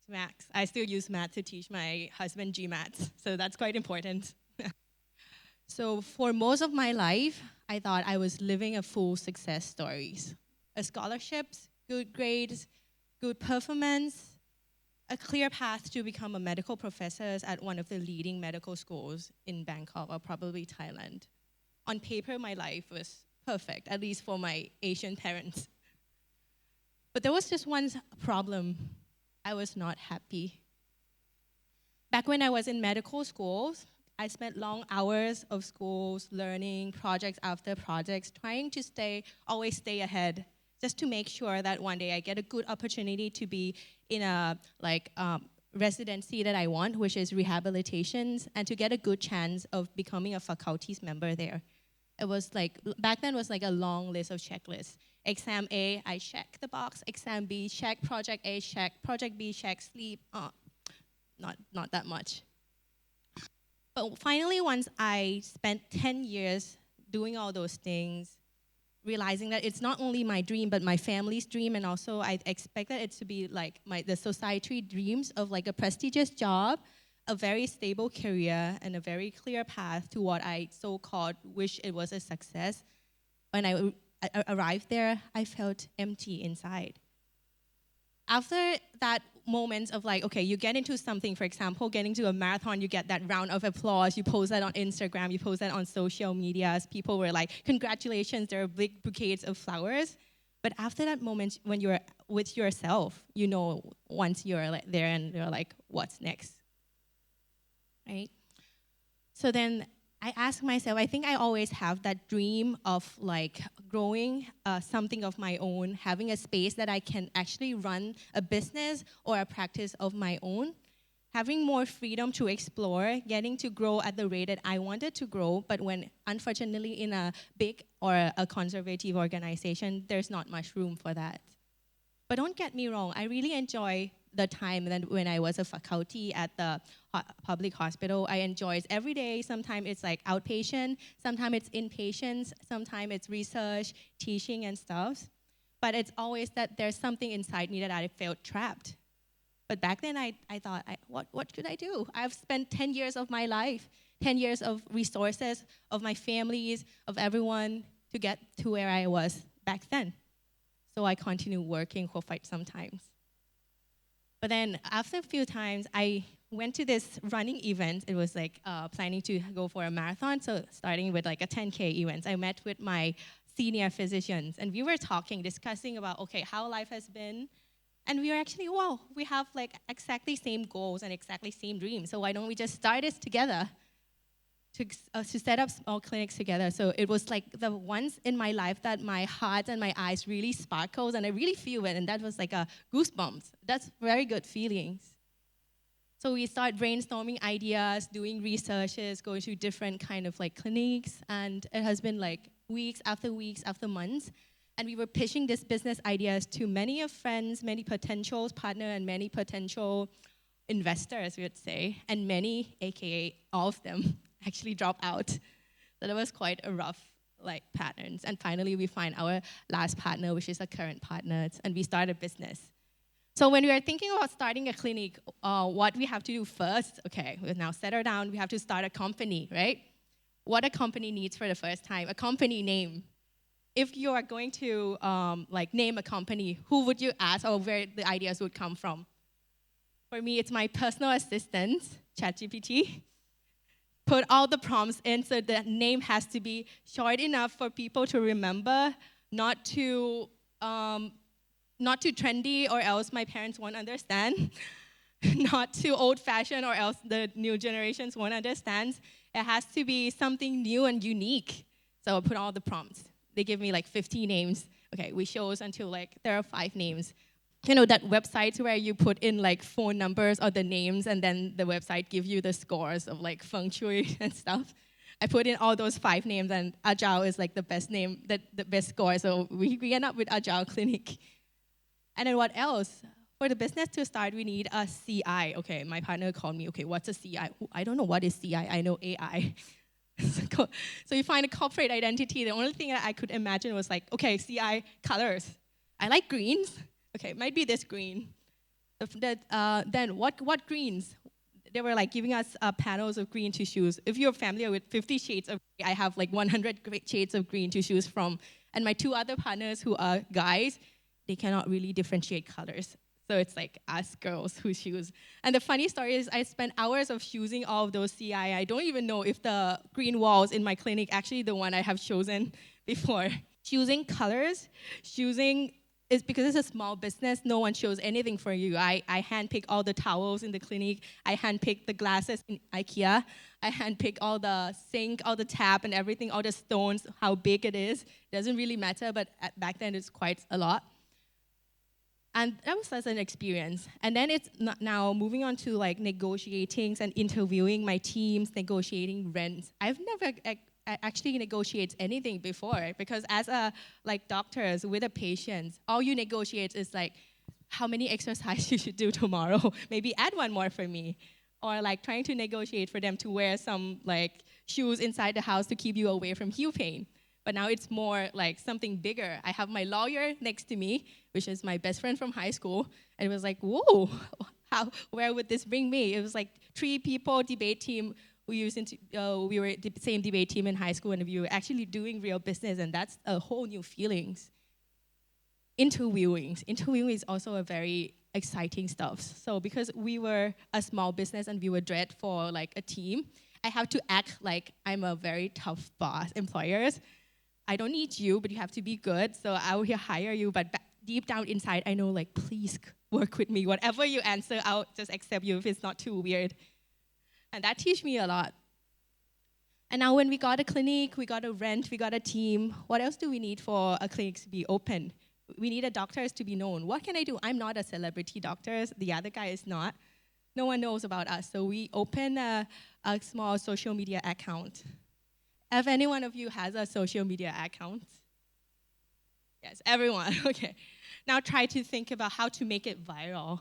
Max. I still use math to teach my husband GMAT, so that's quite important. So for most of my life, I thought I was living a full success stories. Scholarships, good grades, good performance, a clear path to become a medical professor at one of the leading medical schools in Bangkok or probably Thailand. On paper, my life was perfect, at least for my Asian parents. But there was just one problem. I was not happy. Back when I was in medical schools, I spent long hours of schools, learning, projects after projects, trying to always stay ahead, just to make sure that one day I get a good opportunity to be in a residency that I want, which is rehabilitations, and to get a good chance of becoming a faculty's member there. It was like, back then was like a long list of checklists. Exam A, I check the box. Exam B, check. Project A, check. Project B, check. Sleep, not that much. But finally, once I spent 10 years doing all those things, realizing that it's not only my dream, but my family's dream, and also I expected it to be like the society dreams of like a prestigious job, a very stable career, and a very clear path to what I so-called wish it was a success. When I arrived there, I felt empty inside. After that moment of like, okay, you get into something, for example, getting to a marathon, you get that round of applause, you post that on Instagram, you post that on social media, people were like, congratulations, there are big bouquets of flowers. But after that moment, when you're with yourself, you know, once you're like there and you're like, what's next, right? So then I ask myself, I think I always have that dream of like growing something of my own, having a space that I can actually run a business or a practice of my own, having more freedom to explore, getting to grow at the rate that I wanted to grow, but when unfortunately in a big or a conservative organization, there's not much room for that. But don't get me wrong, I really enjoy the time when I was a faculty at the public hospital. I enjoyed every day. Sometimes it's like outpatient, sometimes it's inpatient, sometimes it's research, teaching and stuff. But it's always that there's something inside me that I felt trapped. But back then I thought, what could I do? I've spent 10 years of my life, 10 years of resources, of my families, of everyone to get to where I was back then. So I continued working for quite some time. But then after a few times, I went to this running event. It was like planning to go for a marathon, so starting with like a 10K event. I met with my senior physicians, and we were discussing about, okay, how life has been. And we were actually, wow, we have like exactly same goals and exactly same dreams. So why don't we just start this together to set up small clinics together? So it was like the once in my life that my heart and my eyes really sparkled, and I really feel it, and that was like a goosebumps. That's very good feelings. So we start brainstorming ideas, doing researches, going to different kind of like clinics, and it has been like weeks after months, and we were pitching this business ideas to many of friends, many potential partners, and many potential investors, we would say, and many, aka all of them, actually drop out. So that was quite a rough patterns. And finally, we find our last partner, which is a current partner, and we start a business. So when we are thinking about starting a clinic, what we have to do first, okay, we've now settle down, we have to start a company, right? What a company needs for the first time, a company name. If you are going to name a company, who would you ask or where the ideas would come from? For me, it's my personal assistant, ChatGPT. Put all the prompts in, so the name has to be short enough for people to remember, not too trendy or else my parents won't understand, not too old-fashioned or else the new generations won't understand. It has to be something new and unique. So I put all the prompts. They give me like 50 names. Okay, we chose until there are 5 names. You know, that websites where you put in phone numbers or the names, and then the website gives you the scores of feng shui and stuff. I put in all those 5 names, and Agile is the best name, the best score. So we end up with Agile Clinic. And then what else? For the business to start, we need a CI. Okay, my partner called me, okay, what's a CI? I don't know what is CI, I know AI. So you find a corporate identity. The only thing that I could imagine was okay, CI colors. I like greens. Okay, it might be this green. Then what greens? They were like giving us panels of green to choose. If you're familiar with 50 shades of green, I have like 100 shades of green to choose from. And my two other partners who are guys, they cannot really differentiate colors. So it's like us girls who choose. And the funny story is I spent hours of choosing all of those CI. I don't even know if the green walls in my clinic actually the one I have chosen before. Choosing colors, choosing is because it's a small business, no one shows anything for you. I handpick all the towels in the clinic. I handpick the glasses in IKEA. I handpick all the sink, all the tap and everything, all the stones, how big it is. Doesn't really matter, but back then it's quite a lot. And that was such an experience. And then it's now moving on to like negotiating and interviewing my teams, negotiating rents. I've never actually negotiate anything before because as a like doctors with a patient, all you negotiate is like how many exercises you should do tomorrow. Maybe add one more for me. Or like trying to negotiate for them to wear some like shoes inside the house to keep you away from heel pain. But now it's more like something bigger. I have my lawyer next to me, which is my best friend from high school. And it was like, whoa, where would this bring me? It was like 3 people, debate team. We were the same debate team in high school, and we were actually doing real business, and that's a whole new feelings. Interviewing is also a very exciting stuff. So because we were a small business and we were dread for like a team, I have to act like I'm a very tough boss, employers. I don't need you, but you have to be good, so I will hire you. But deep down inside, I know, like, please work with me. Whatever you answer, I'll just accept you if it's not too weird. And that teach me a lot. And now when we got a clinic, we got a rent, we got a team, what else do we need for a clinic to be open? We need doctors to be known. What can I do? I'm not a celebrity doctor. The other guy is not. No one knows about us. So we open a small social media account. If any one of you has a social media account? Yes, everyone, okay. Now try to think about how to make it viral.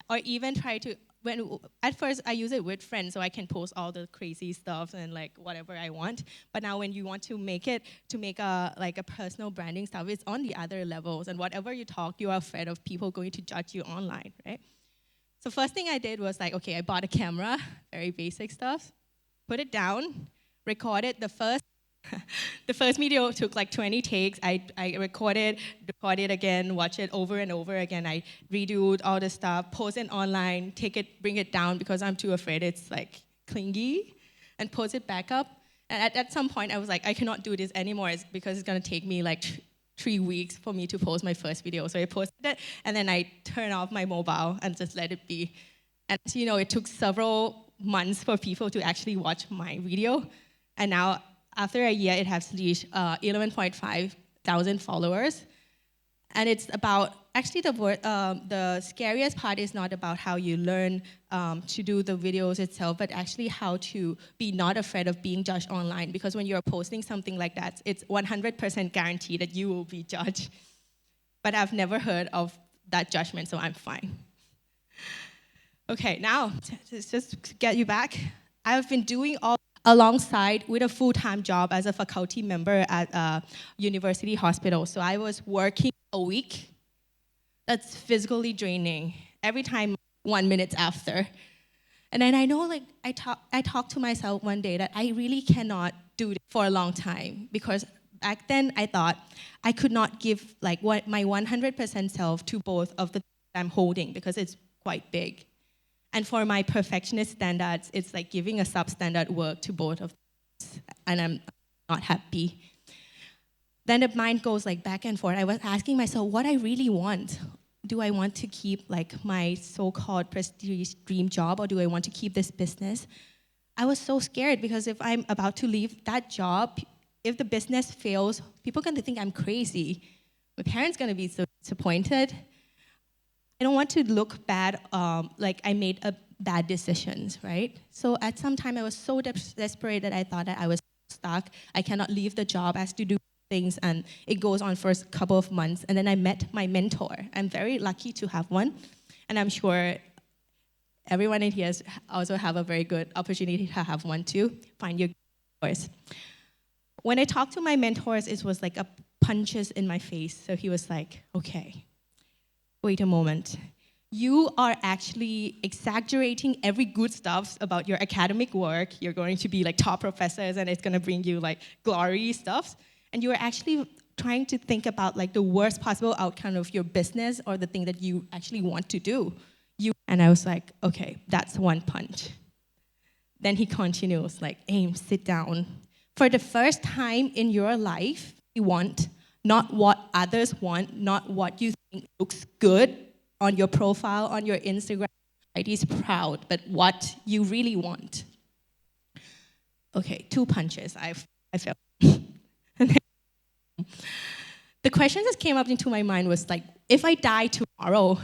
Or even try to, at first I use it with friends so I can post all the crazy stuff and like whatever I want. But now when you want to make it, to make a personal branding stuff, it's on the other levels. And whatever you talk, you are afraid of people going to judge you online, right? So first thing I did was like, okay, I bought a camera, very basic stuff, put it down, recorded the first video took like 20 takes. I recorded again, watch it over and over again. I redo all the stuff, post it online, bring it down because I'm too afraid it's like clingy, and post it back up. And at some point I was like, I cannot do this anymore because it's gonna take me like 3 weeks for me to post my first video. So I posted it and then I turned off my mobile and just let it be. And you know, it took several months for people to actually watch my video. And now, after a year, it has reached 11.5 thousand followers. And it's about, actually the scariest part is not about how you learn to do the videos itself, but actually how to be not afraid of being judged online. Because when you're posting something like that, it's 100% guaranteed that you will be judged. But I've never heard of that judgment, so I'm fine. Okay, now, just to get you back, I've been doing all alongside with a full-time job as a faculty member at a university hospital. So I was working a week. That's physically draining. Every time, 1 minute after. And then I know, like, I talked to myself one day that I really cannot do this for a long time because back then I thought I could not give like my 100% self to both of the things I'm holding because it's quite big. And for my perfectionist standards, it's like giving a substandard work to both of them, and I'm not happy. Then the mind goes like back and forth. I was asking myself what I really want. Do I want to keep like my so-called prestige dream job, or do I want to keep this business? I was so scared because if I'm about to leave that job, if the business fails, people are going to think I'm crazy. My parents are going to be so disappointed. I don't want to look bad, like I made bad decisions, right? So at some time, I was so desperate that I thought that I was stuck. I cannot leave the job. I have to do things, and it goes on for a couple of months. And then I met my mentor. I'm very lucky to have one, and I'm sure everyone in here also have a very good opportunity to have one too. Find your mentors. When I talked to my mentors, it was like a punches in my face. So he was like, okay, wait a moment. you are actually exaggerating every good stuff about your academic work. You're going to be like top professors and it's going to bring you like glory stuff. And you're actually trying to think about like the worst possible outcome of your business or the thing that you actually want to do. And I was like, okay, that's one punch. Then he continues like, Aim, sit down. For the first time in your life, you want not what others want, not what you think looks good on your profile, on your Instagram. It is proud, but what you really want. Okay, 2 punches. I felt. The question that came up into my mind was like, if I die tomorrow,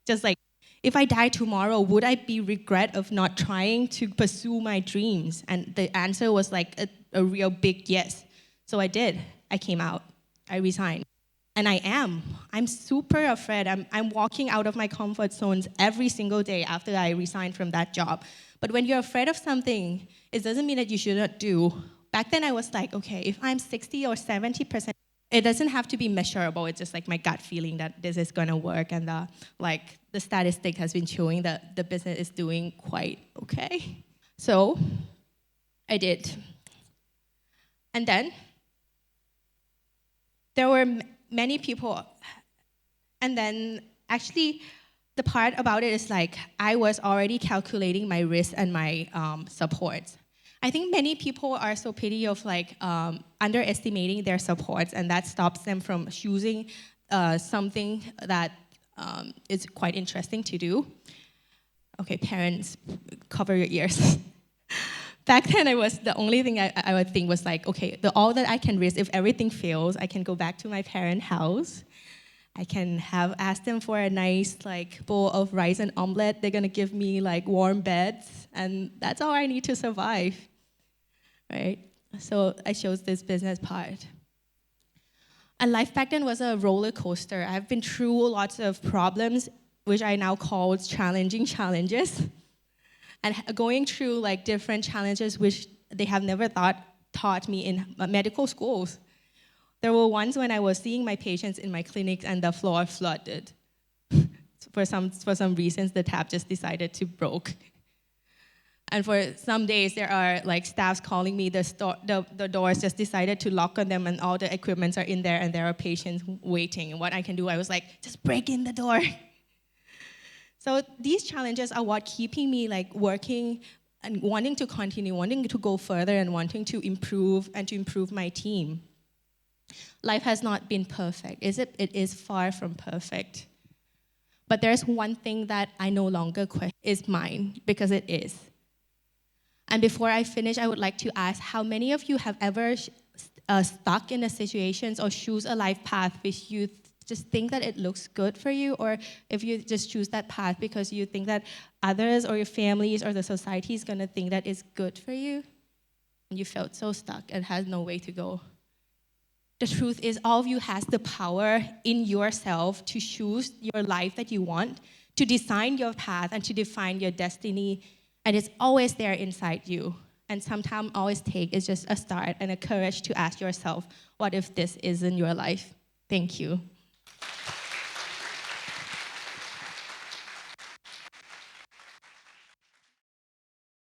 just like, if I die tomorrow, would I be regret of not trying to pursue my dreams? And the answer was like a real big yes. So I did. I came out. I resigned. And I'm super afraid. I'm walking out of my comfort zones every single day after I resigned from that job. But when you're afraid of something, it doesn't mean that you should not do. Back then I was like, okay, if I'm 60 or 70%, it doesn't have to be measurable. It's just like my gut feeling that this is gonna work, and the statistic has been showing that the business is doing quite okay. So I did. And then there were many people, and then actually the part about it is like I was already calculating my risk and my supports. I think many people are so petty of like underestimating their supports, and that stops them from choosing something that is quite interesting to do. Okay, parents, cover your ears. Back then, the only thing I would think was like, okay, all that I can risk, if everything fails, I can go back to my parents' house. I can ask them for a nice like bowl of rice and omelette. They're gonna give me like warm beds, and that's all I need to survive, right? So I chose this business part. And life back then was a roller coaster. I've been through lots of problems, which I now call challenging challenges. And going through like different challenges which they have never taught me in medical schools. There were ones when I was seeing my patients in my clinic and the floor flooded. For some reasons, the tap just decided to broke. And for some days, there are like staffs calling me, the doors just decided to lock on them and all the equipments are in there and there are patients waiting. And what I can do, I was like, just break in the door. So these challenges are what keeping me like working and wanting to continue, wanting to go further and wanting to improve and to improve my team. Life has not been perfect, is it? It is far from perfect. But there's one thing that I no longer question, is mine, because it is. And before I finish, I would like to ask, how many of you have ever stuck in a situation or choose a life path which you just think that it looks good for you, or if you just choose that path because you think that others or your families or the society is going to think that it's good for you, and you felt so stuck and had no way to go. The truth is, all of you has the power in yourself to choose your life that you want, to design your path and to define your destiny, and it's always there inside you. And sometimes all it takes is just a start and a courage to ask yourself, what if this isn't your life? Thank you.